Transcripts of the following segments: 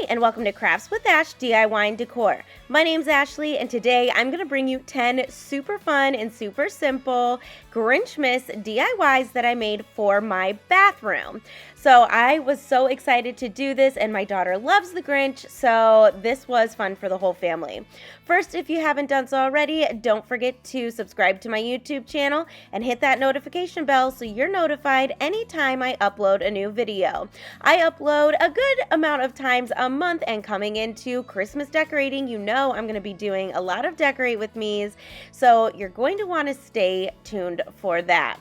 and welcome to Crafts with Ash DIY and Decor. My name's Ashley and today I'm going to bring you 10 super fun and super simple Grinchmas DIYs that I made for my bathroom. So I was so excited to do this and my daughter loves the Grinch, so this was fun for the whole family. First, if you haven't done so already, don't forget to subscribe to my YouTube channel and hit that notification bell so you're notified anytime I upload a new video. I upload a good amount of times a month, and coming into Christmas decorating, you know I'm going to be doing a lot of decorate with me's, so you're going to want to stay tuned for that.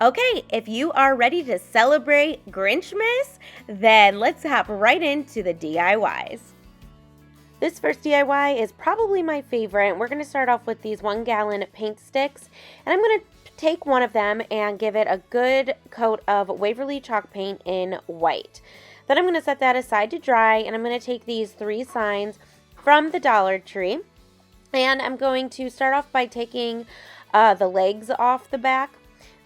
Okay, if you are ready to celebrate Grinchmas, then let's hop right into the DIYs. This first DIY is probably my favorite. We're going to start off with these 1-gallon paint sticks, and I'm going to take one of them and give it a good coat of Whoville chalk paint in white. Then I'm going to set that aside to dry, and I'm going to take these 3 signs from the Dollar Tree, and I'm going to start off by taking the legs off the back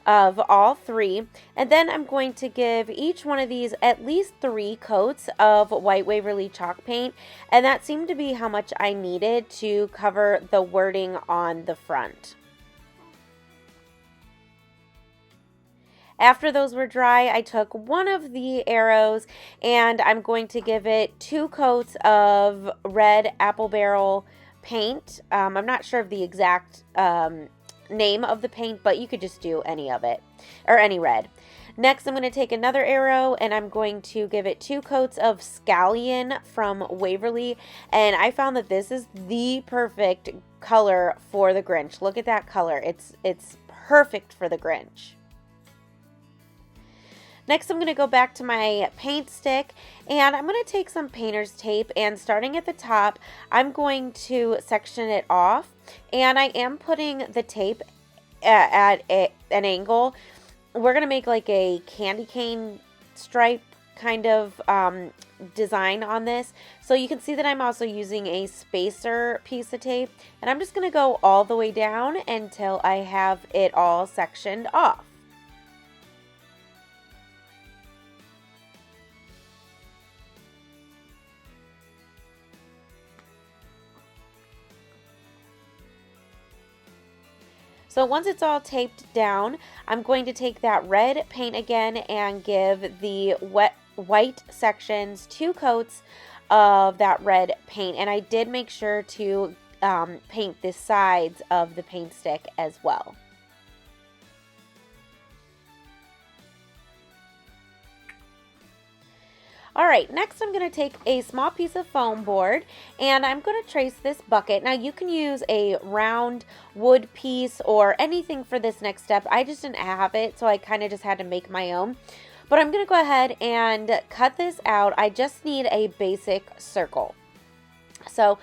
of all 3, and then I'm going to give each one of these at least 3 coats of white Whoville chalk paint, and that seemed to be how much I needed to cover the wording on the front. After those were dry, I took one of the arrows and I'm going to give it 2 coats of red apple barrel paint. I'm not sure of the exact name of the paint, but you could just do any of it, or any red. Next, I'm going to take another arrow and I'm going to give it 2 coats of scallion from Whoville, and I found that this is the perfect color for the Grinch. Look at that color. It's perfect for the Grinch. Next, I'm going to go back to my paint stick and I'm going to take some painter's tape, and starting at the top, I'm going to section it off, and I am putting the tape at an angle. We're going to make like a candy cane stripe kind of design on this. So you can see that I'm also using a spacer piece of tape, and I'm just going to go all the way down until I have it all sectioned off. So once it's all taped down, I'm going to take that red paint again and give the white sections 2 coats of that red paint. And I did make sure to paint the sides of the paint stick as well. Alright, next I'm going to take a small piece of foam board and I'm going to trace this bucket. Now you can use a round wood piece or anything for this next step. I just didn't have it, so I kind of just had to make my own. But I'm going to go ahead and cut this out. I just need a basic circle. So,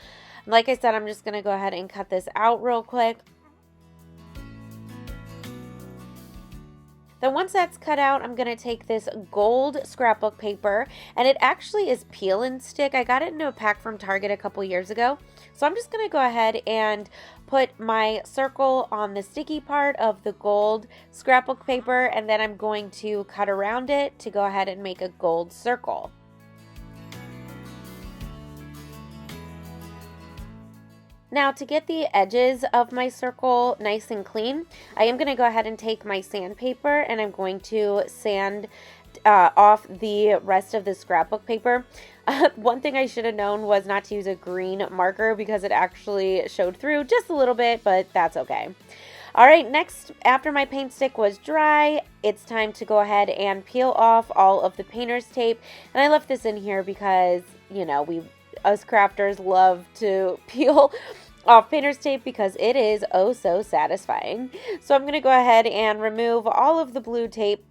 like I said, I'm just going to go ahead and cut this out real quick. Then once that's cut out, I'm going to take this gold scrapbook paper, and it actually is peel and stick. I got it in a pack from Target a couple years ago. So I'm just going to go ahead and put my circle on the sticky part of the gold scrapbook paper, and then I'm going to cut around it to go ahead and make a gold circle. Now, to get the edges of my circle nice and clean, I am going to go ahead and take my sandpaper and I'm going to sand off the rest of the scrapbook paper. One thing I should have known was not to use a green marker because it actually showed through just a little bit, but that's okay. Alright, next, after my paint stick was dry, it's time to go ahead and peel off all of the painter's tape. And I left this in here because, you know, us crafters love to peel off painter's tape because it is oh so satisfying. So I'm going to go ahead and remove all of the blue tape,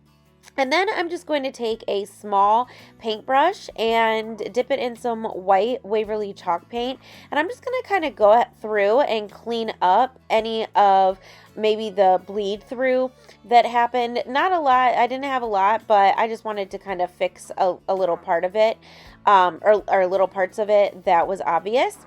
and then I'm just going to take a small paintbrush and dip it in some white Whoville chalk paint, and I'm just going to kind of go through and clean up any of maybe the bleed through that happened. Not a lot, I didn't have a lot, but I just wanted to kind of fix a little part of it, or little parts of it that was obvious.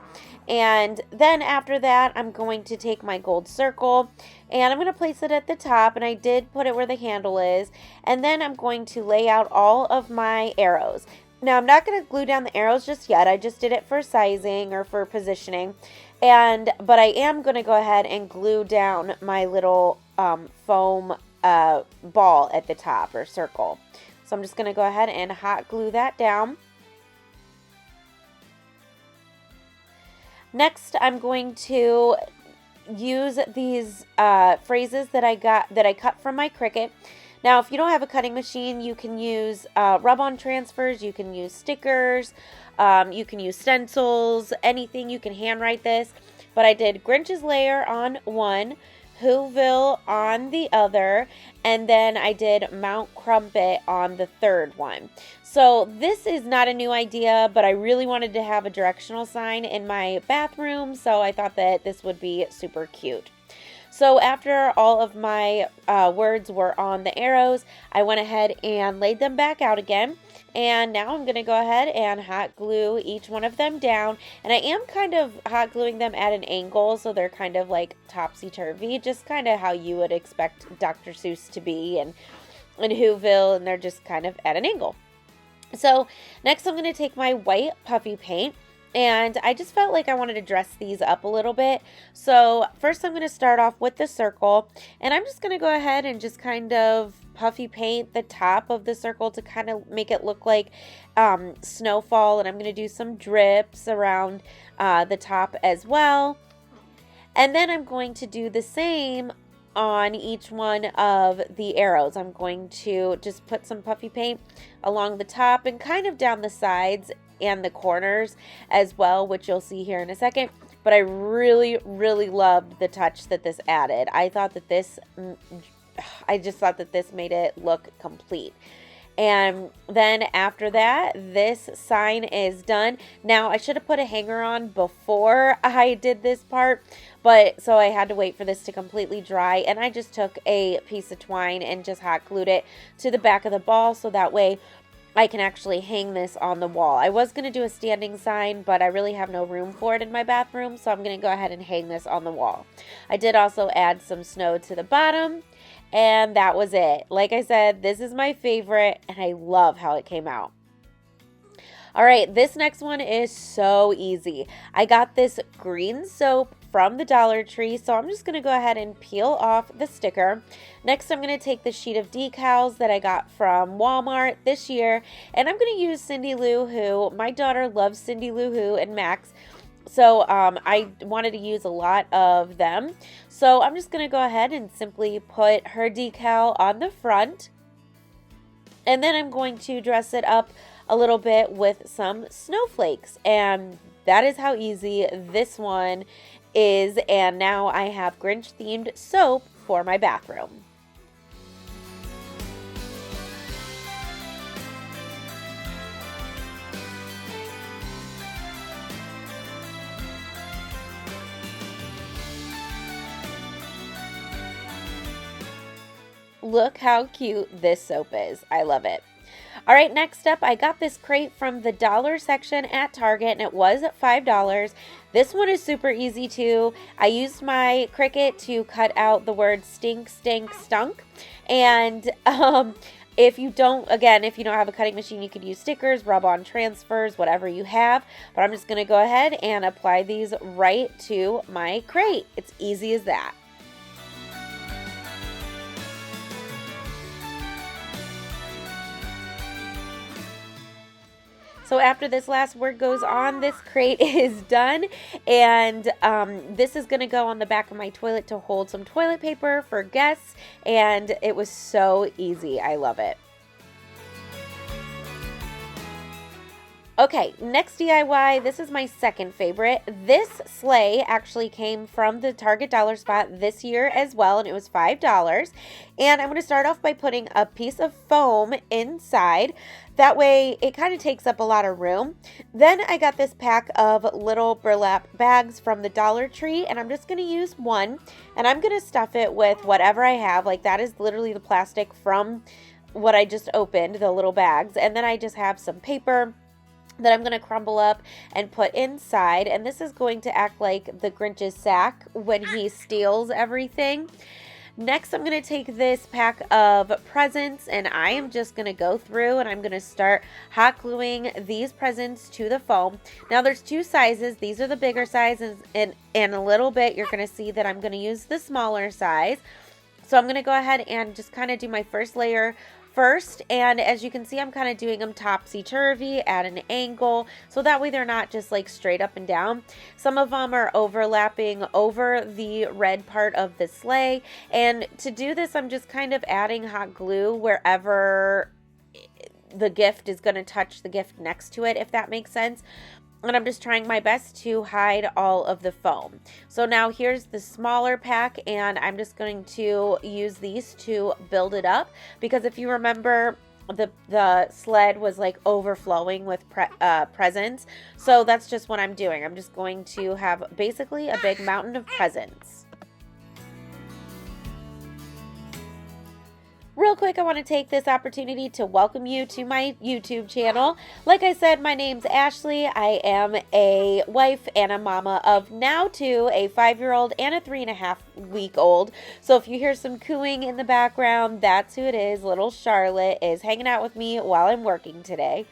And then after that, I'm going to take my gold circle and I'm going to place it at the top, and I did put it where the handle is, and then I'm going to lay out all of my arrows. Now, I'm not going to glue down the arrows just yet. I just did it for sizing or for positioning. But I am going to go ahead and glue down my little foam ball at the top, or circle. So I'm just going to go ahead and hot glue that down. Next, I'm going to use these phrases that I cut from my Cricut. Now, if you don't have a cutting machine, you can use rub-on transfers, you can use stickers, you can use stencils, anything. You can handwrite this. But I did Grinch's layer on one, Whoville on the other, and then I did Mount Crumpit on the third one. So this is not a new idea, but I really wanted to have a directional sign in my bathroom, so I thought that this would be super cute. So after all of my words were on the arrows, I went ahead and laid them back out again. And now I'm going to go ahead and hot glue each one of them down. And I am kind of hot gluing them at an angle, so they're kind of like topsy-turvy, just kind of how you would expect Dr. Seuss to be and Whoville, and they're just kind of at an angle. So next I'm going to take my white puffy paint. And I just felt like I wanted to dress these up a little bit. So first I'm going to start off with the circle. And I'm just going to go ahead and just kind of puffy paint the top of the circle to kind of make it look like snowfall. And I'm going to do some drips around the top as well. And then I'm going to do the same on each one of the arrows. I'm going to just put some puffy paint along the top and kind of down the sides and the corners as well, which you'll see here in a second. But I really, really loved the touch that this added. I just thought that this made it look complete. And then after that, this sign is done. Now, I should have put a hanger on before I did this part, but so I had to wait for this to completely dry. And I just took a piece of twine and just hot glued it to the back of the ball, so that way I can actually hang this on the wall. I was going to do a standing sign, but I really have no room for it in my bathroom, so I'm going to go ahead and hang this on the wall. I did also add some snow to the bottom, and that was it. Like I said, this is my favorite, and I love how it came out. All right, this next one is so easy. I got this green soap from the Dollar Tree, so I'm just going to go ahead and peel off the sticker. Next, I'm going to take the sheet of decals that I got from Walmart this year, and I'm going to use Cindy Lou Who. My daughter loves Cindy Lou Who and Max, so I wanted to use a lot of them. So I'm just going to go ahead and simply put her decal on the front, and then I'm going to dress it up a little bit with some snowflakes, and that is how easy this one is. And now I have Grinch themed soap for my bathroom. Look how cute this soap is. I love it. All right, next up, I got this crate from the dollar section at Target, and it was $5. This one is super easy too. I used my Cricut to cut out the words stink, stank, stunk. And if you don't have a cutting machine, you could use stickers, rub-on transfers, whatever you have. But I'm just going to go ahead and apply these right to my crate. It's easy as that. So after this last word goes on, this crate is done, and this is going to go on the back of my toilet to hold some toilet paper for guests, and it was so easy. I love it. Okay, next DIY, this is my second favorite. This sleigh actually came from the Target Dollar Spot this year as well, and it was $5. And I'm going to start off by putting a piece of foam inside. That way, it kind of takes up a lot of room. Then I got this pack of little burlap bags from the Dollar Tree, and I'm just going to use one. And I'm going to stuff it with whatever I have. Like, that is literally the plastic from what I just opened, the little bags. And then I just have some paper that I'm going to crumble up and put inside. And this is going to act like the Grinch's sack when he steals everything. Next, I'm going to take this pack of presents and I am just going to go through and I'm going to start hot gluing these presents to the foam. Now there's two sizes. These are the bigger sizes, and in a little bit you're going to see that I'm going to use the smaller size. So I'm going to go ahead and just kind of do my first layer first, and as you can see, I'm kind of doing them topsy-turvy at an angle, so that way they're not just like straight up and down. Some of them are overlapping over the red part of the sleigh, and to do this, I'm just kind of adding hot glue wherever the gift is going to touch the gift next to it, if that makes sense. And I'm just trying my best to hide all of the foam. So now here's the smaller pack, and I'm just going to use these to build it up, because if you remember, the sled was like overflowing with presents. So that's just what I'm doing. I'm just going to have basically a big mountain of presents. Real quick, I want to take this opportunity to welcome you to my YouTube channel. Like I said, my name's Ashley. I am a wife and a mama of now two, a 5-year-old and a 3.5-week-old. So if you hear some cooing in the background, that's who it is. Little Charlotte is hanging out with me while I'm working today.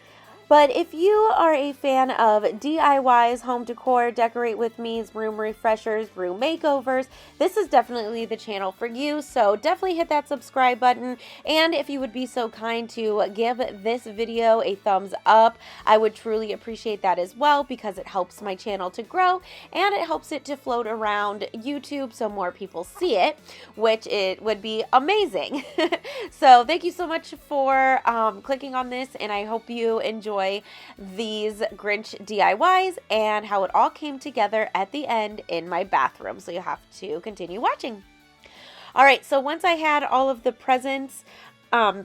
But if you are a fan of DIYs, home decor, decorate with me's, room refreshers, room makeovers, this is definitely the channel for you. So definitely hit that subscribe button. And if you would be so kind to give this video a thumbs up, I would truly appreciate that as well, because it helps my channel to grow and it helps it to float around YouTube so more people see it, which it would be amazing. So thank you so much for clicking on this, and I hope you enjoy these Grinch DIYs and how it all came together at the end in my bathroom. So you have to continue watching. All right, so once I had all of the presents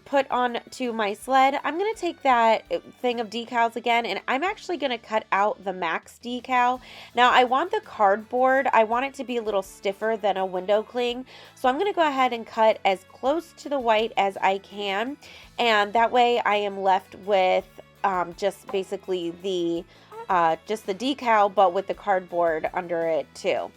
put on to my sled, I'm going to take that thing of decals again, and I'm actually going to cut out the max decal. Now I want the cardboard, I want it to be a little stiffer than a window cling, so I'm going to go ahead and cut as close to the white as I can, and that way I am left with just basically the just the decal, but with the cardboard under it too.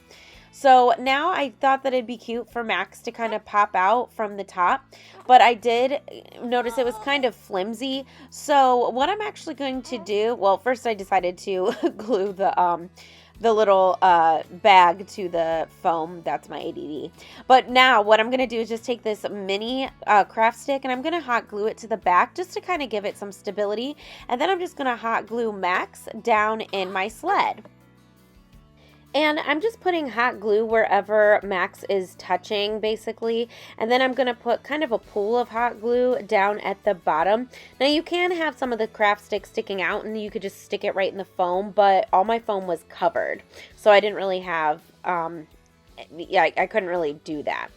So now I thought that it'd be cute for Max to kind of pop out from the top, but I did notice it was kind of flimsy. So what I'm actually going to do, well, first I decided to glue the little bag to the foam. That's my ADD. But now what I'm going to do is just take this mini craft stick, and I'm going to hot glue it to the back just to kind of give it some stability. And then I'm just going to hot glue Max down in my sled. And I'm just putting hot glue wherever Max is touching, basically. And then I'm going to put kind of a pool of hot glue down at the bottom. Now, you can have some of the craft stick sticking out, and you could just stick it right in the foam, but all my foam was covered. So I didn't really have, I couldn't really do that.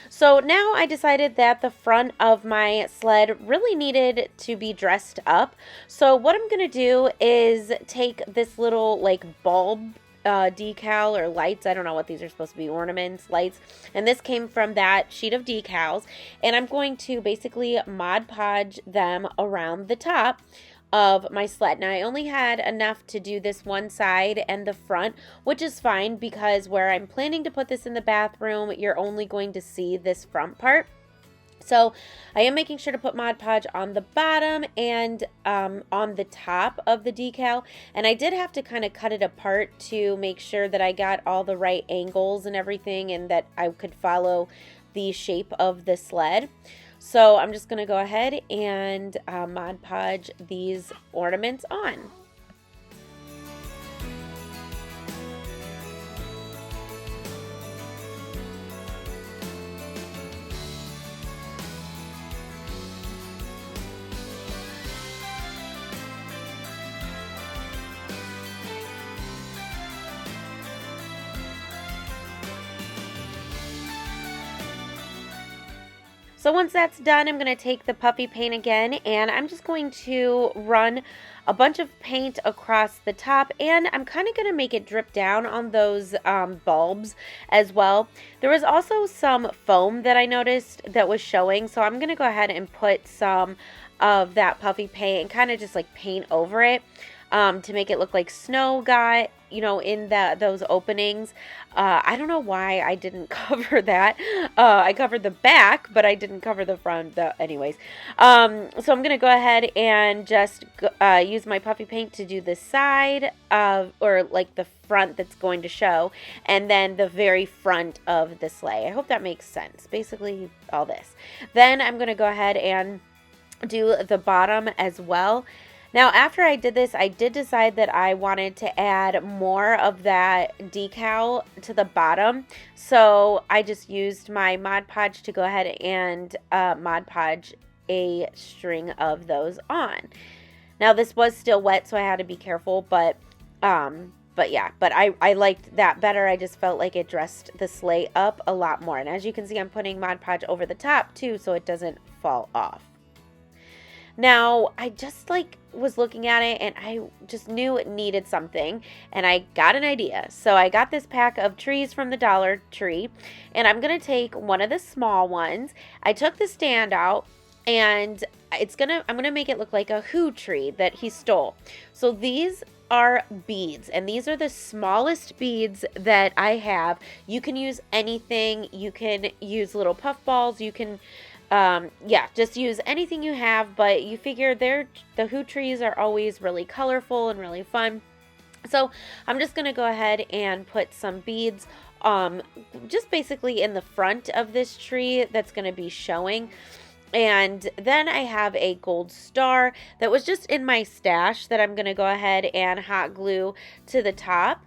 So now I decided that the front of my sled really needed to be dressed up. So what I'm going to do is take this little like bulb decal or lights. I don't know what these are supposed to be, ornaments, lights, and this came from that sheet of decals, and I'm going to basically Mod Podge them around the top of my sled. Now I only had enough to do this one side and the front, which is fine, because where I'm planning to put this in the bathroom, you're only going to see this front part. So I am making sure to put Mod Podge on the bottom and on the top of the decal. And I did have to kind of cut it apart to make sure that I got all the right angles and everything, and that I could follow the shape of the sled. So I'm just going to go ahead and Mod Podge these ornaments on. So once that's done, I'm going to take the puffy paint again, and I'm just going to run a bunch of paint across the top, and I'm kind of going to make it drip down on those bulbs as well. There was also some foam that I noticed that was showing, so I'm going to go ahead and put some of that puffy paint and kind of just like paint over it. to make it look like snow got, you know, in those openings. I don't know why I didn't cover that. I covered the back, but I didn't cover the front. Anyways, so I'm going to go ahead and just use my puffy paint to do the side of, or like the front that's going to show, and then the very front of the sleigh. I hope that makes sense. Basically all this. Then I'm going to go ahead and do the bottom as well. Now, after I did this, I did decide that I wanted to add more of that decal to the bottom. So I just used my Mod Podge to go ahead and Mod Podge a string of those on. Now, this was still wet, so I had to be careful, but yeah, but I liked that better. I just felt like it dressed the sleigh up a lot more. And as you can see, I'm putting Mod Podge over the top too, so it doesn't fall off. Now, I just was looking at it and I just knew it needed something, and I got an idea. So I got this pack of trees from the Dollar Tree, and I'm going to take one of the small ones. I took the stand out, and I'm going to make it look like a Who tree that he stole. So these are beads, and these are the smallest beads that I have. You can use anything. You can use little puff balls. You can yeah, just use anything you have, but you figure the Who trees are always really colorful and really fun. So I'm just going to go ahead and put some beads just basically in the front of this tree that's going to be showing. And then I have a gold star that was just in my stash that I'm going to go ahead and hot glue to the top.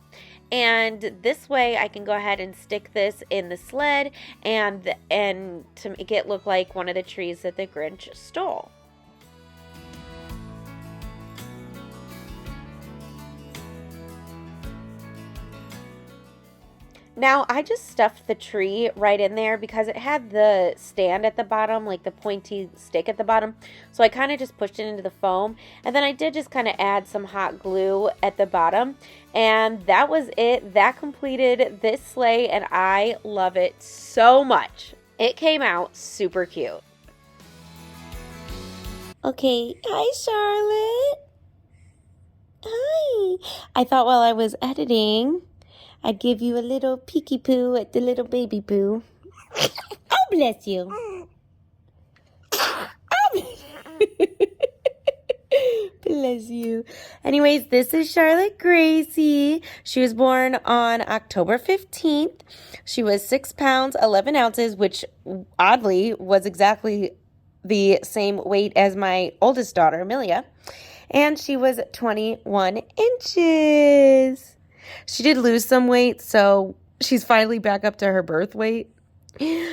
And this way I can go ahead and stick this in the sled and to make it look like one of the trees that the Grinch stole. Now, I just stuffed the tree right in there because it had the stand at the bottom, like the pointy stick at the bottom. So I kind of just pushed it into the foam. And then I did just kind of add some hot glue at the bottom. And that was it. That completed this sleigh, and I love it so much. It came out super cute. Okay, hi Charlotte. Hi. I thought while I was editing, I'd give you a little peeky poo at the little baby poo. Oh, bless you. Oh, bless you. Anyways, this is Charlotte Gracie. She was born on October 15th. She was 6 pounds, 11 ounces, which oddly was exactly the same weight as my oldest daughter, Amelia. And she was 21 inches. She did lose some weight, so she's finally back up to her birth weight.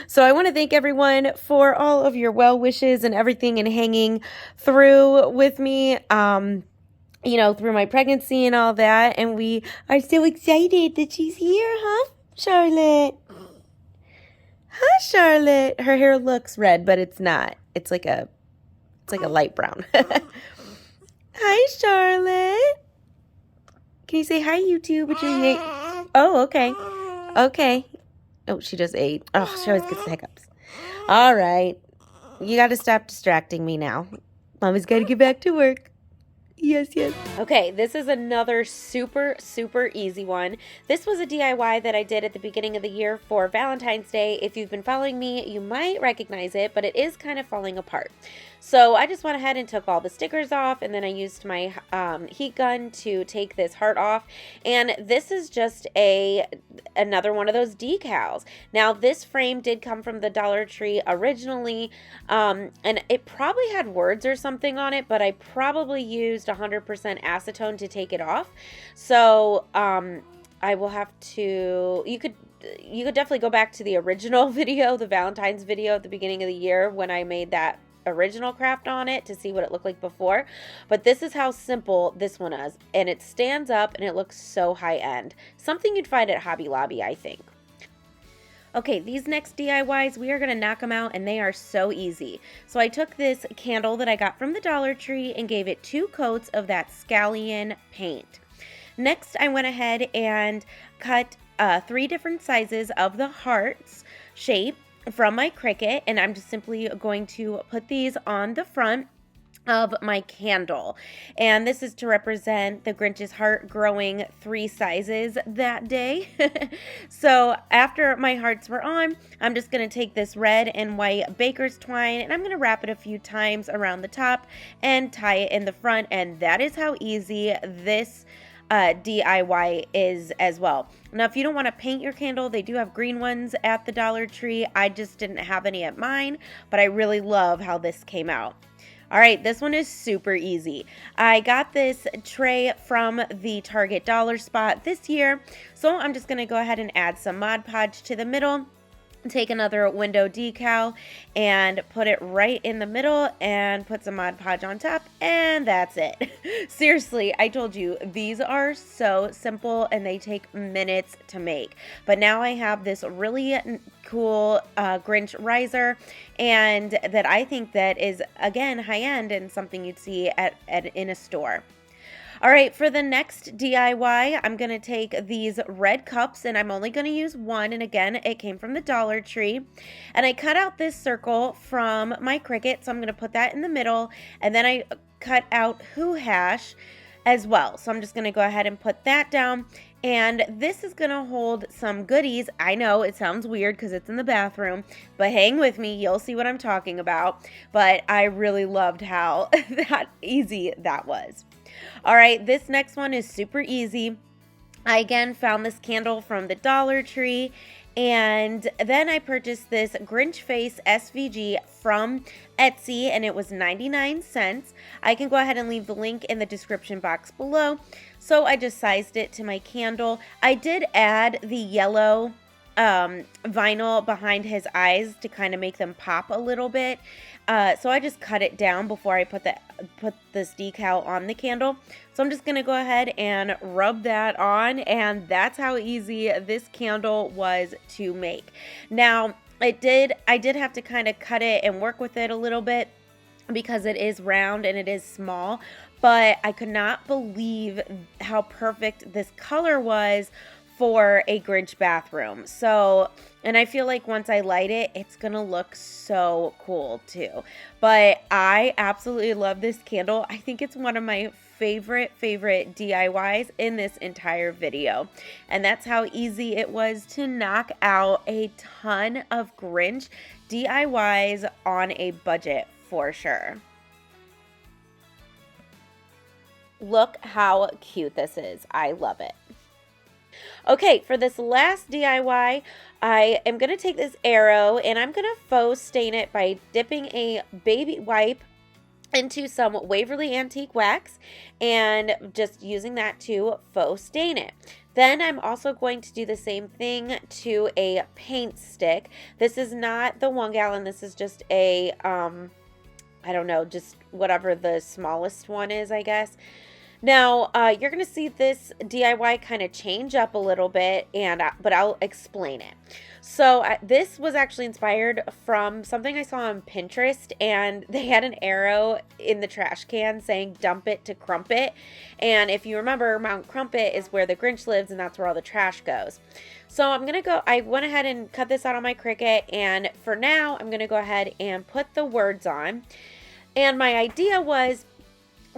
So I want to thank everyone for all of your well wishes and everything, and hanging through with me, you know, through my pregnancy and all that. And we are so excited that she's here, huh, Charlotte? Hi, Charlotte. Her hair looks red, but it's not. It's like a light brown. Hi, Charlotte. Can you say hi, YouTube? Oh, okay. Okay. Oh, she just ate. Oh, she always gets the hiccups. All right. You got to stop distracting me now. Mommy's got to get back to work. Yes, yes. Okay, this is another super, super easy one. This was a DIY that I did at the beginning of the year for Valentine's Day. If you've been following me, you might recognize it, but it is kind of falling apart. So I just went ahead and took all the stickers off, and then I used my heat gun to take this heart off. And this is just another one of those decals. Now, this frame did come from the Dollar Tree originally, and it probably had words or something on it, but I probably used 100% acetone to take it off. So I will have to, you could definitely go back to the original video, the Valentine's video at the beginning of the year when I made that original craft on it to see what it looked like before. But this is how simple this one is, and it stands up and it looks so high end. Something you'd find at Hobby Lobby, I think. Okay, these next DIYs, we are going to knock them out, and they are so easy. So I took this candle that I got from the Dollar Tree and gave it 2 coats of that scallion paint. Next, I went ahead and cut 3 different sizes of the hearts shape from my Cricut, and I'm just simply going to put these on the front. of my candle, and this is to represent the Grinch's heart growing 3 sizes that day. So after my hearts were on, I'm just going to take this red and white baker's twine, and I'm going to wrap it a few times around the top and tie it in the front, and that is how easy this DIY is as well. Now, if you don't want to paint your candle, they do have green ones at the Dollar Tree. I just didn't have any at mine, but I really love how this came out. All right, this one is super easy. I got this tray from the Target dollar spot this year, so I'm just going to go ahead and add some Mod Podge to the middle. Take another window decal and put it right in the middle and put some Mod Podge on top, and that's it. Seriously, I told you, these are so simple and they take minutes to make. But now I have this really cool Grinch riser, and that I think that is, again, high-end and something you'd see in a store. All right, for the next DIY, I'm going to take these red cups, and I'm only going to use one, and again, it came from the Dollar Tree, and I cut out this circle from my Cricut, so I'm going to put that in the middle, and then I cut out Who hash as well, so I'm just going to go ahead and put that down, and this is going to hold some goodies. I know it sounds weird because it's in the bathroom, but hang with me, you'll see what I'm talking about, but I really loved how that easy that was. All right, this next one is super easy. I again found this candle from the Dollar Tree, and then I purchased this Grinch face SVG from Etsy, and it was 99 cents. I can go ahead and leave the link in the description box below. So I just sized it to my candle. I did add the yellow vinyl behind his eyes to kind of make them pop a little bit. So I just cut it down before I put this decal on the candle. So I'm just going to go ahead and rub that on, and that's how easy this candle was to make. Now, I did have to kind of cut it and work with it a little bit because it is round and it is small, but I could not believe how perfect this color was for a Grinch bathroom. So, and I feel like once I light it, it's gonna look so cool too. But I absolutely love this candle. I think it's one of my favorite DIYs in this entire video. And that's how easy it was to knock out a ton of Grinch DIYs on a budget for sure. Look how cute this is. I love it. Okay, for this last DIY, I am going to take this arrow and I'm going to faux stain it by dipping a baby wipe into some Waverly Antique Wax and just using that to faux stain it. Then I'm also going to do the same thing to a paint stick. This is not the 1 gallon, this is just a, I don't know, just whatever the smallest one is, I guess. Now, you're going to see this DIY kind of change up a little bit, but I'll explain it. So this was actually inspired from something I saw on Pinterest, and they had an arrow in the trash can saying dump it to Crumpit. And if you remember, Mount Crumpit is where the Grinch lives, and that's where all the trash goes. So I went ahead and cut this out on my Cricut, and for now, I'm going to go ahead and put the words on. And my idea was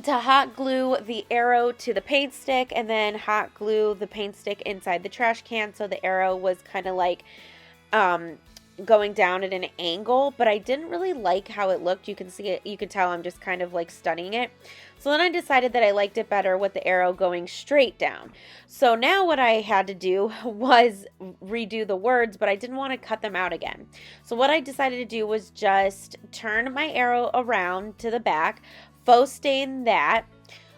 to hot glue the arrow to the paint stick and then hot glue the paint stick inside the trash can, so the arrow was kind of like going down at an angle, but I didn't really like how it looked. You can see it, you can tell I'm just kind of like stunning it. So then I decided that I liked it better with the arrow going straight down. So now what I had to do was redo the words, but I didn't want to cut them out again. So what I decided to do was just turn my arrow around to the back, faux stain that,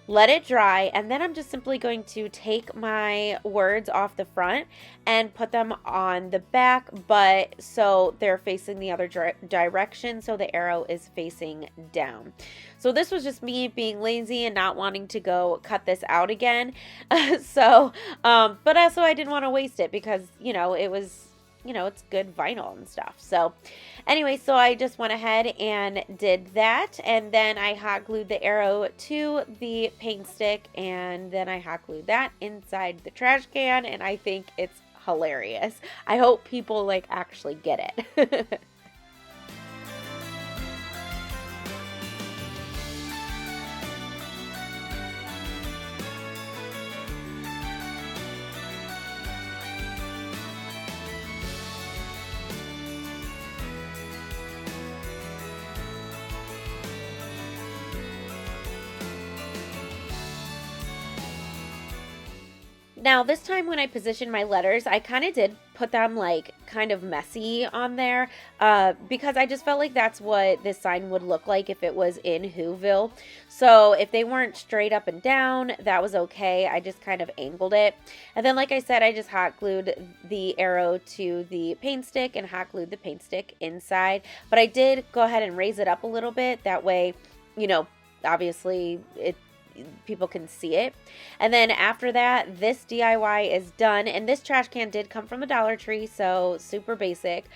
let it dry, and then I'm just simply going to take my words off the front and put them on the back, but so they're facing the other direction, so the arrow is facing down. So this was just me being lazy and not wanting to go cut this out again. But also I didn't want to waste it because, it was, it's good vinyl and stuff. So anyway, so I just went ahead and did that, and then I hot glued the arrow to the paint stick, and then I hot glued that inside the trash can, and I think it's hilarious. I hope people actually get it. Now, this time when I positioned my letters, I kind of did put them like kind of messy on there because I just felt like that's what this sign would look like if it was in Whoville. So if they weren't straight up and down, that was okay. I just kind of angled it. And then, like I said, I just hot glued the arrow to the paint stick and hot glued the paint stick inside. But I did go ahead and raise it up a little bit. That way, you know, obviously people can see it. And then after that, this DIY is done. And this trash can did come from the Dollar Tree, so super basic.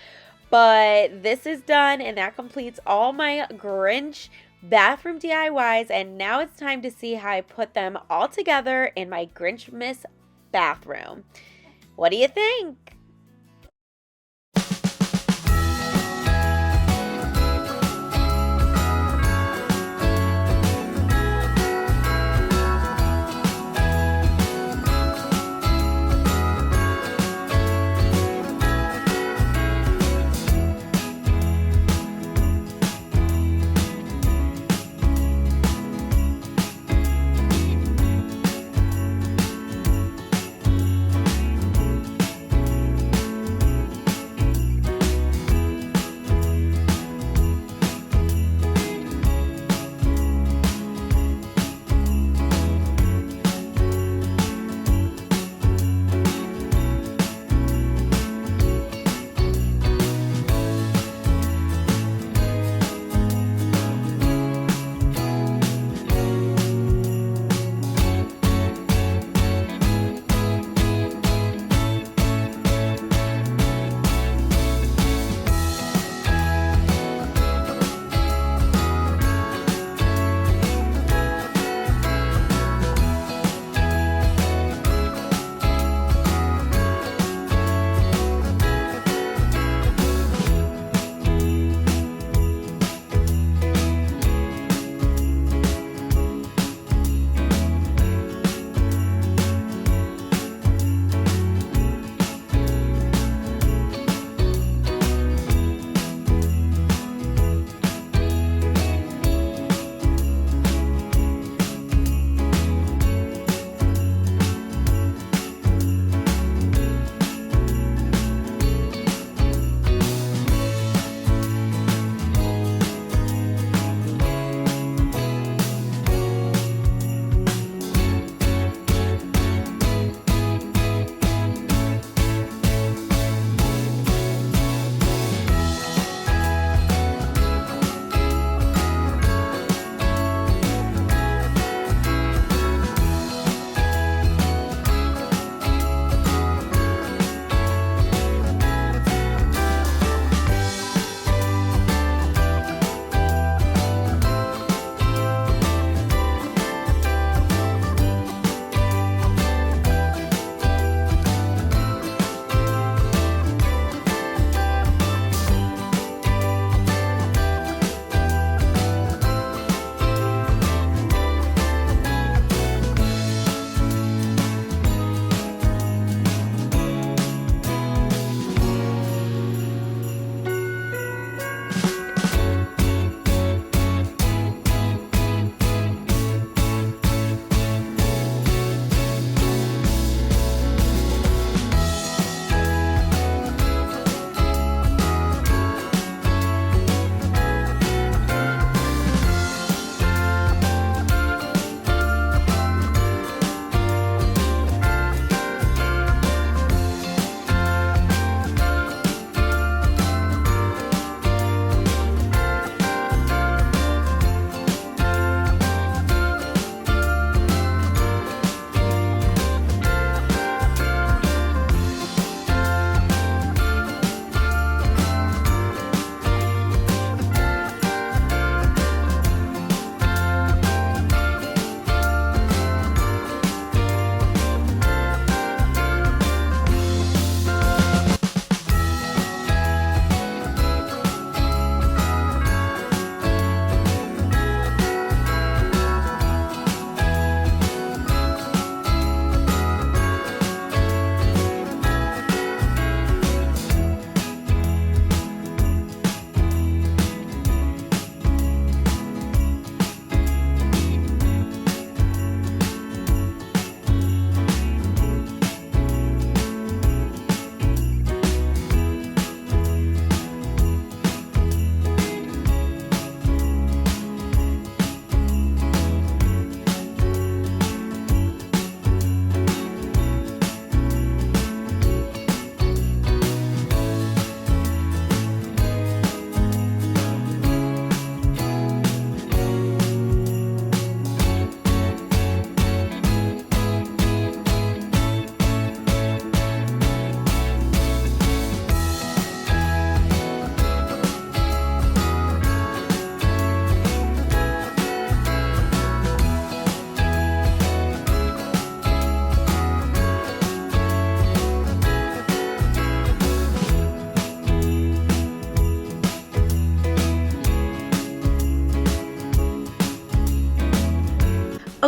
But this is done, and that completes all my Grinch bathroom DIYs. And now it's time to see how I put them all together in my Grinchmas bathroom. What do you think?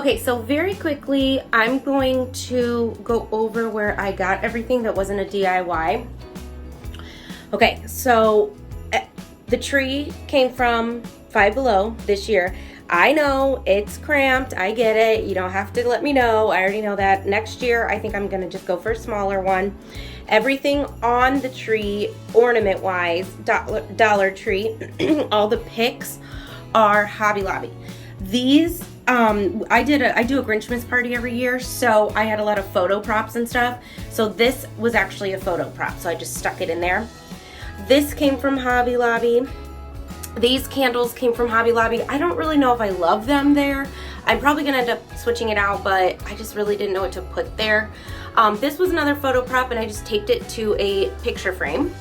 Okay, so very quickly, I'm going to go over where I got everything that wasn't a DIY. Okay, so the tree came from Five Below this year. I know it's cramped, I get it, you don't have to let me know, I already know that. Next year, I think I'm gonna just go for a smaller one. Everything on the tree, ornament-wise, Dollar Tree, all the picks are Hobby Lobby. These, I do a Grinchmas party every year, so I had a lot of photo props and stuff. So this was actually a photo prop, so I just stuck it in there. This came from Hobby Lobby. These candles came from Hobby Lobby. I don't really know if I love them there. I'm probably gonna end up switching it out, but I just really didn't know what to put there. This was another photo prop, and I just taped it to a picture frame.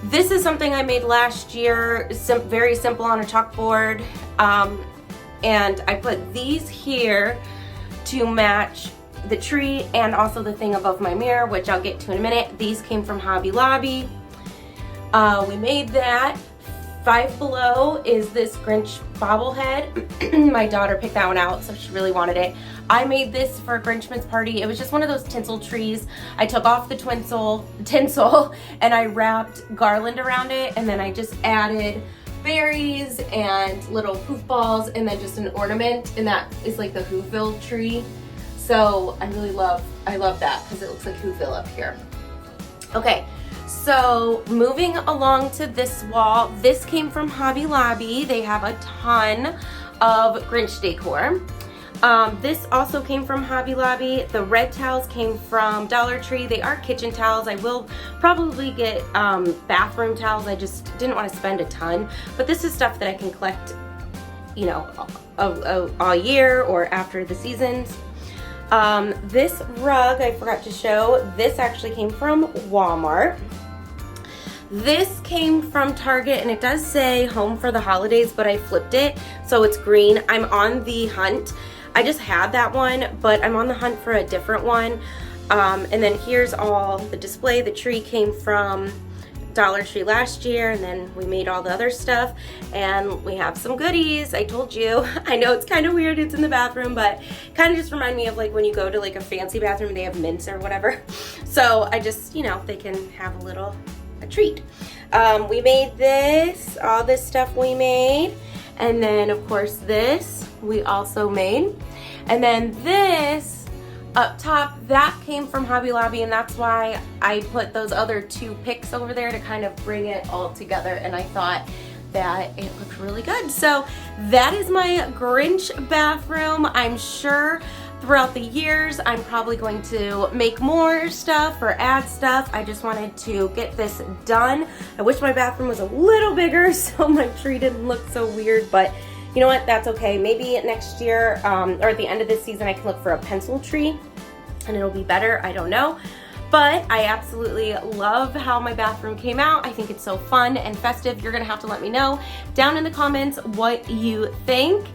This is something I made last year, very simple on a chalkboard. And I put these here to match the tree and also the thing above my mirror, which I'll get to in a minute. These came from Hobby Lobby. We made that. Five Below is this Grinch bobblehead. My daughter picked that one out, so she really wanted it. I made this for a Grinchmas party. It was just one of those tinsel trees. I took off the tinsel and I wrapped garland around it, and then I just added berries and little poof balls and then just an ornament, and that is like the Whoville tree. So I love that because it looks like Whoville up here. Okay. So moving along to this wall, this came from Hobby Lobby. They have a ton of Grinch decor. This also came from Hobby Lobby. The red towels came from Dollar Tree. They are kitchen towels. I will probably get bathroom towels. I just didn't want to spend a ton. But this is stuff that I can collect, you know, all year or after the seasons. This rug I forgot to show. This actually came from Walmart. This came from Target, and it does say home for the holidays, but I flipped it so it's green. I'm on the hunt. I just had that one, but I'm on the hunt for a different one. And then here's all the display. The tree came from Dollar Tree last year, and then we made all the other stuff, and we have some goodies. I told you. I know it's kind of weird, it's in the bathroom, but kind of just remind me of like when you go to like a fancy bathroom, they have mints or whatever. So I just, you know, they can have a treat. We made this, all this stuff we made, and then of course this we also made, and then this up top, that came from Hobby Lobby, and that's why I put those other two picks over there to kind of bring it all together, and I thought that it looked really good. So that is my Grinch bathroom. I'm sure throughout the years I'm probably going to make more stuff or add stuff. I just wanted to get this done. I wish my bathroom was a little bigger so my tree didn't look so weird, but you know what, that's okay. Maybe next year or at the end of this season I can look for a pencil tree and it'll be better, I don't know. But I absolutely love how my bathroom came out. I think it's so fun and festive. You're gonna have to let me know down in the comments what you think.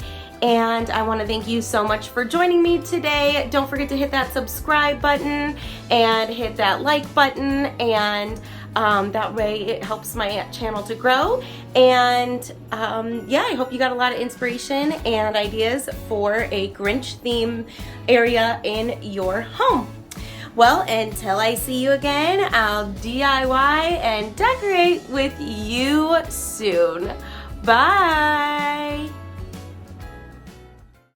And I want to thank you so much for joining me today. Don't forget to hit that subscribe button and hit that like button, and that way it helps my channel to grow. And yeah, I hope you got a lot of inspiration and ideas for a Grinch theme area in your home. Well, until I see you again, I'll DIY and decorate with you soon. Bye!